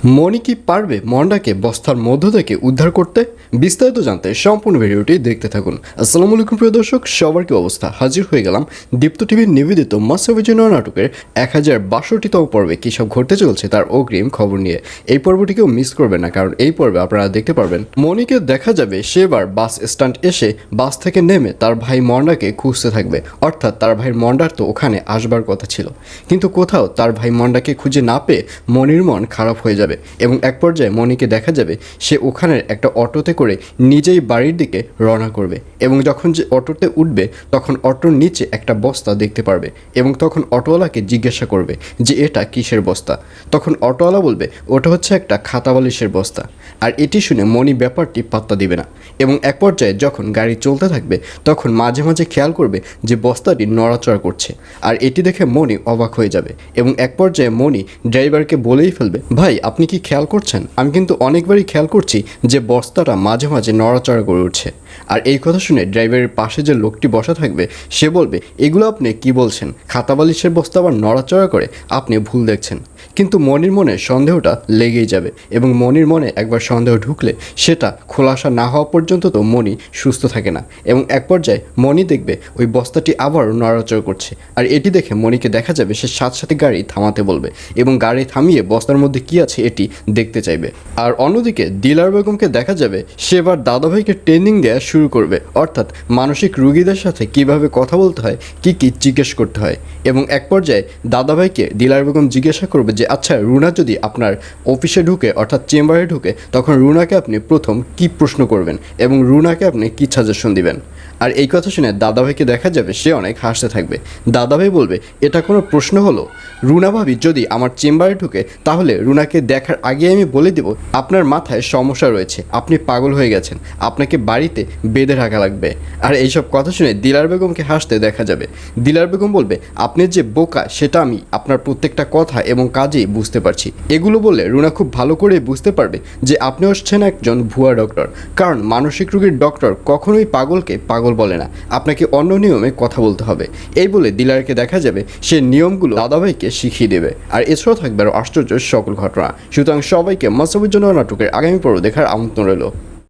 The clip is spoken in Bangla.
মনি কি পারবে মন্ডাকে বস্তার মধ্য থেকে উদ্ধার করতে? বিস্তারিত জানতে সম্পূর্ণ ভিডিওটি দেখতে থাকুন। আসসালামু আলাইকুম প্রিয় দর্শক, সবার কি অবস্থা? হাজির হয়ে গেলাম দীপ্ত টিভির নিবেদিত মাসাবিজনা নাটকের 1062তম পর্বে কী সব ঘটতে চলছে তার অগ্রিম খবর নিয়ে। এই পর্বটিকেও মিস করবেন না, কারণ এই পর্বে আপনারা দেখতে পারবেন মনিকে দেখা যাবে সেবার বাস স্ট্যান্ড এসে বাস থেকে নেমে তার ভাই মন্ডাকে খুঁজতে থাকবে। অর্থাৎ তার ভাই মন্ডার তো ওখানে আসবার কথা ছিল, কিন্তু কোথাও তার ভাই মন্ডাকে খুঁজে না পেয়ে মনির মন খারাপ হয়ে যাবে এবং এক পর্যায়ে মনিকে দেখা যাবে সে ওখানের একটা অটোতে করে নিজেই বাড়ির দিকে রওনা করবে এবং যখন যে অটোতে উঠবে তখন অটোর নিচে একটা বস্তা দেখতে পারবে এবং তখন অটোওয়ালাকে জিজ্ঞাসা করবে যে এটা কিসের বস্তা। তখন অটোওয়ালা বলবে ওটা হচ্ছে একটা খাতা বালিশের বস্তা। আর এটি শুনে মনি ব্যাপারটি পাত্তা দিবে না এবং এক পর্যায়ে যখন গাড়ি চলতে থাকবে তখন মাঝে মাঝে খেয়াল করবে যে বস্তাটি নড়াচড়া করছে, আর এটি দেখে মনি অবাক হয়ে যাবে এবং এক পর্যায়ে মনি ড্রাইভারকে বলেই ফেলবে, ভাই আপনি কি খেয়াল করছেন? আমি কিন্তু অনেকবারই খেয়াল করছি যে বস্তাটা মাঝে মাঝে নড়াচড়া করে উঠছে। আর এই কথা শুনে ড্রাইভারের পাশে যে লোকটি বসা থাকবে সে বলবে, এগুলো আপনি কি বলছেন? খাতা বালিশের বস্তা আবার নড়াচড়া করে? আপনি ভুল দেখছেন। কিন্তু মনির মনে সন্দেহটা লেগেই যাবে এবং মনির মনে একবার সন্দেহ ঢুকলে সেটা খোলাসা না হওয়া পর্যন্ত তো মনি সুস্থ থাকে না এবং এক পর্যায়ে মনি দেখবে ওই বস্তাটি আবারও নড়াচড়া করছে। আর এটি দেখে মনিকে দেখা যাবে সে সাথে গাড়ি থামাতে বলবে এবং গাড়ি থামিয়ে বস্তার মধ্যে কী আছে এটি দেখতে চাইবে। আর অন্যদিকে দিলার বেগমকে দেখা যাবে সে এবার দাদাভাইকে ট্রেনিং দেওয়া শুরু করবে, অর্থাৎ মানসিক রোগীদের সাথে কিভাবে কথা বলতে হয়, কি কি জিজ্ঞেস করতে হয়। এবং এক পর্যায়ে দাদাভাইকে দিলার বেগম জিজ্ঞাসা করবে যে আচ্ছা রুনা যদি আপনার অফিসে ঢুকে অর্থাৎ চেম্বারে ঢুকে তখন রুনাকে আপনি প্রথম কি প্রশ্ন করবেন এবং রুনাকে আপনি কি সাজেশন দিবেন। আর এই কথা শুনে দাদাভাইকে দেখা যাবে সে অনেক হাসতে থাকবে। দাদাভাই বলবে, এটা কোনো প্রশ্ন হলো? রুনা ভাবি যদি আমার চেম্বারে ঢুকে তাহলে রুনাকে দেখার আগে আমি বলে দেব আপনার মাথায় সমস্যা রয়েছে, আপনি পাগল হয়ে গেছেন, আপনাকে বাড়িতে বেঁধে রাখা লাগবে। আর এইসব কথা শুনে দিলার বেগমকে হাসতে দেখা যাবে। দিলার বেগম বলবে, আপনি যে বোকা সেটা আমি আপনার প্রত্যেকটা কথা এবং কাজেই বুঝতে পারছি। এগুলো বললে রুনা খুব ভালো করে বুঝতে পারবে যে আপনি হচ্ছেন একজন ভুয়া ডক্টর, কারণ মানসিক রোগীর ডক্টর কখনোই পাগলকে পাগল বলে না, আপনাকে অন্য নিয়মে কথা বলতে হবে। এই বলে দিলারকে দেখা যাবে সে নিয়মগুলো দাদাভাইকে শিখিয়ে দেবে। আর এছাড়াও থাকবে আরও আশ্চর্য সকল ঘটনা। সুতরাং সবাইকে মাসাবিজনা নাটকের আগামী পর্ব দেখার আমন্ত্রণ রইল।